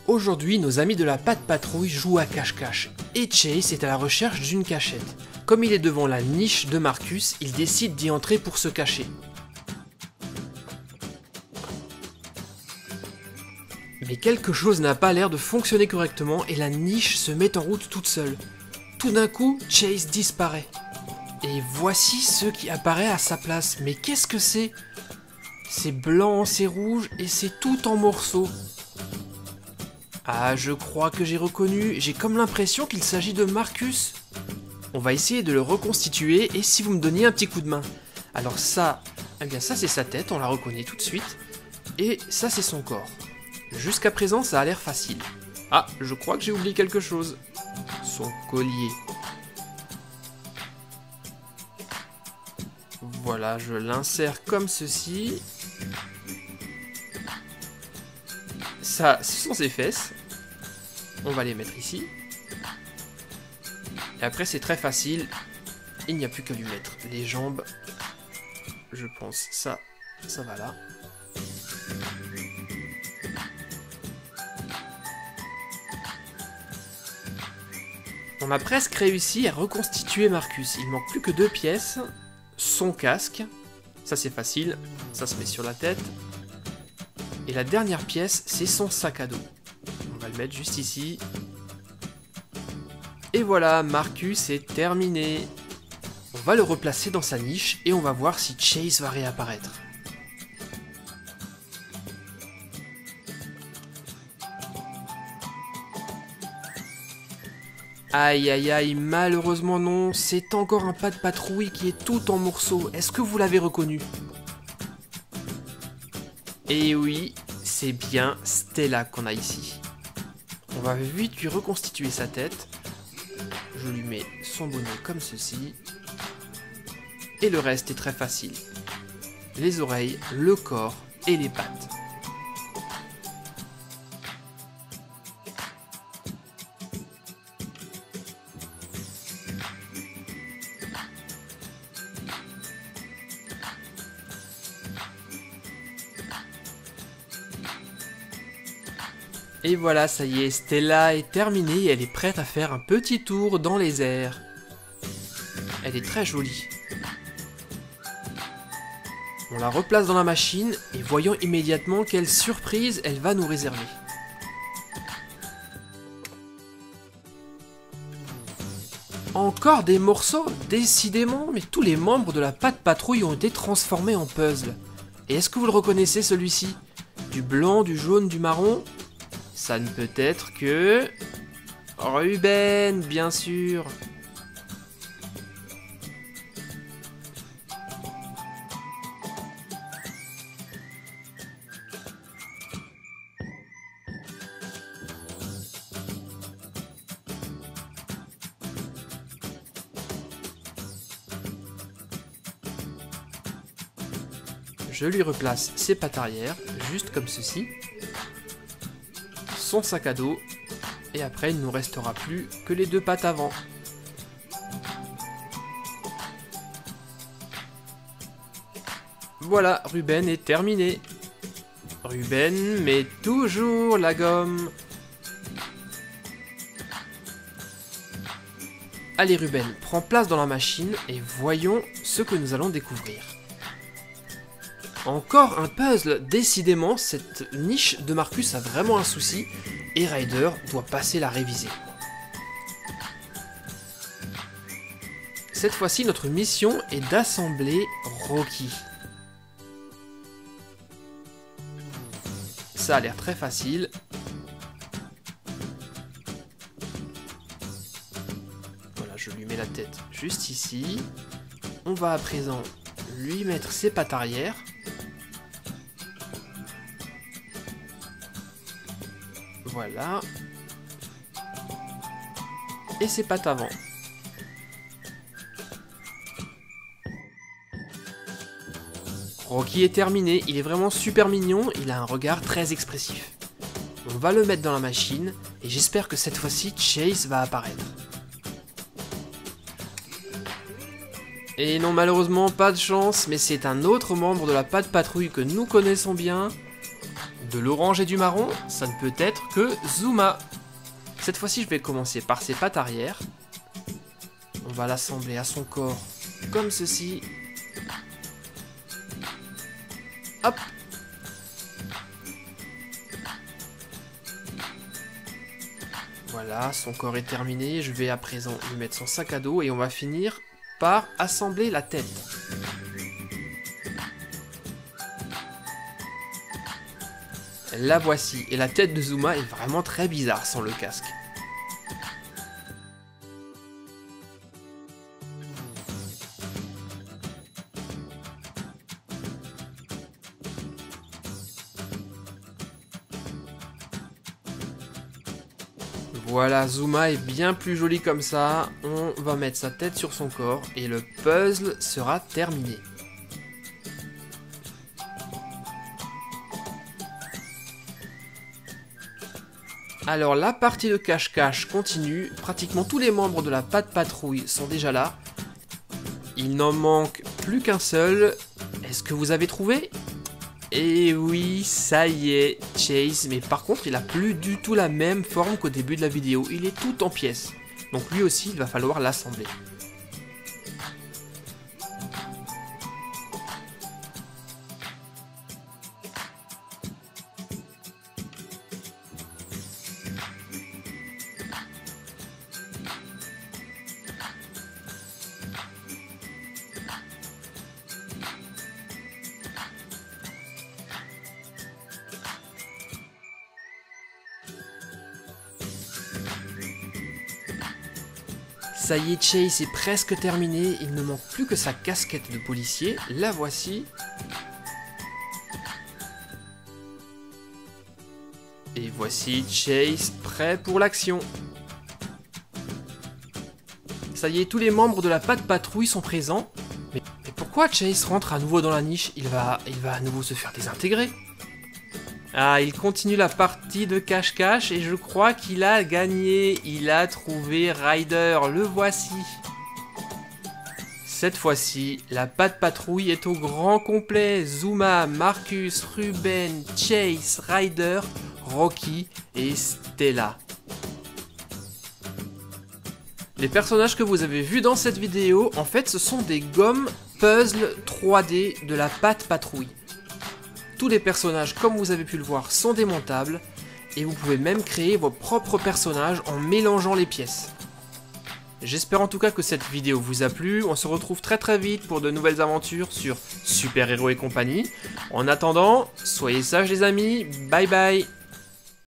Aujourd'hui, nos amis de la Pat' Patrouille jouent à cache-cache, et Chase est à la recherche d'une cachette. Comme il est devant la niche de Marcus, il décide d'y entrer pour se cacher. Mais quelque chose n'a pas l'air de fonctionner correctement et la niche se met en route toute seule. Tout d'un coup, Chase disparaît. Et voici ce qui apparaît à sa place. Mais qu'est-ce que c'est? C'est blanc, c'est rouge et c'est tout en morceaux. Ah, je crois que j'ai reconnu. J'ai comme l'impression qu'il s'agit de Marcus. On va essayer de le reconstituer et si vous me donniez un petit coup de main. Alors ça, eh bien ça c'est sa tête, on la reconnaît tout de suite. Et ça c'est son corps. Jusqu'à présent ça a l'air facile. Ah, je crois que j'ai oublié quelque chose. Son collier. Voilà, je l'insère comme ceci. Ça, ce sont ses fesses. On va les mettre ici. Et après, c'est très facile. Il n'y a plus qu'à lui mettre les jambes. Je pense ça va là. On a presque réussi à reconstituer Marcus. Il manque plus que 2 pièces. Son casque. Ça, c'est facile. Ça se met sur la tête. Et la dernière pièce, c'est son sac à dos. On va le mettre juste ici. Et voilà, Marcus est terminé. On va le replacer dans sa niche et on va voir si Chase va réapparaître. Aïe aïe aïe, malheureusement non, c'est encore un Pat' Patrouille qui est tout en morceaux. Est-ce que vous l'avez reconnu? Et oui, c'est bien Stella qu'on a ici. On va vite lui reconstituer sa tête. Je lui mets son bonnet comme ceci. Et le reste est très facile. Les oreilles, le corps et les pattes. Et voilà, ça y est, Stella est terminée et elle est prête à faire un petit tour dans les airs. Elle est très jolie. On la replace dans la machine et voyons immédiatement quelle surprise elle va nous réserver. Encore des morceaux, décidément, mais tous les membres de la Pat' Patrouille ont été transformés en puzzle. Et est-ce que vous le reconnaissez celui-ci? Du blanc, du jaune, du marron? Ça ne peut être que... Ruben, bien sûr. Je lui replace ses pattes arrière, juste comme ceci. Son sac à dos. Et après, il ne nous restera plus que les 2 pattes avant. Voilà, Ruben est terminé. Ruben met toujours la gomme. Allez Ruben, prends place dans la machine et voyons ce que nous allons découvrir. Encore un puzzle, décidément cette niche de Marcus a vraiment un souci et Ryder doit passer la réviser. Cette fois-ci notre mission est d'assembler Rocky. Ça a l'air très facile. Voilà, je lui mets la tête juste ici. On va à présent lui mettre ses pattes arrière. Voilà. Et ses pattes avant. Rocky est terminé, il est vraiment super mignon, il a un regard très expressif. On va le mettre dans la machine, et j'espère que cette fois-ci, Chase va apparaître. Et non, malheureusement, pas de chance, mais c'est un autre membre de la Pat' Patrouille que nous connaissons bien, de l'orange et du marron, ça ne peut être que Zuma. Cette fois-ci, je vais commencer par ses pattes arrière. On va l'assembler à son corps comme ceci. Hop. Voilà, son corps est terminé. Je vais à présent lui mettre son sac à dos et on va finir par assembler la tête. La voici, et la tête de Zuma est vraiment très bizarre sans le casque. Voilà, Zuma est bien plus joli comme ça. On va mettre sa tête sur son corps et le puzzle sera terminé. Alors la partie de cache-cache continue, pratiquement tous les membres de la Pat' Patrouille sont déjà là. Il n'en manque plus qu'un seul. Est-ce que vous avez trouvé? Et oui, ça y est, Chase, mais par contre il a plus du tout la même forme qu'au début de la vidéo, il est tout en pièces. Donc lui aussi il va falloir l'assembler. Ça y est, Chase est presque terminé, il ne manque plus que sa casquette de policier, la voici. Et voici Chase prêt pour l'action. Ça y est, tous les membres de la Pat' Patrouille sont présents. Mais pourquoi Chase rentre à nouveau dans la niche? Il va à nouveau se faire désintégrer. Ah, il continue la partie de cache-cache et je crois qu'il a gagné. Il a trouvé Ryder, le voici. Cette fois-ci, la Pat' Patrouille est au grand complet. Zuma, Marcus, Ruben, Chase, Ryder, Rocky et Stella. Les personnages que vous avez vus dans cette vidéo, en fait, ce sont des gommes puzzle 3D de la Pat' Patrouille. Tous les personnages, comme vous avez pu le voir, sont démontables et vous pouvez même créer vos propres personnages en mélangeant les pièces. J'espère en tout cas que cette vidéo vous a plu, on se retrouve très vite pour de nouvelles aventures sur Super Héros et compagnie. En attendant, soyez sages les amis, bye bye.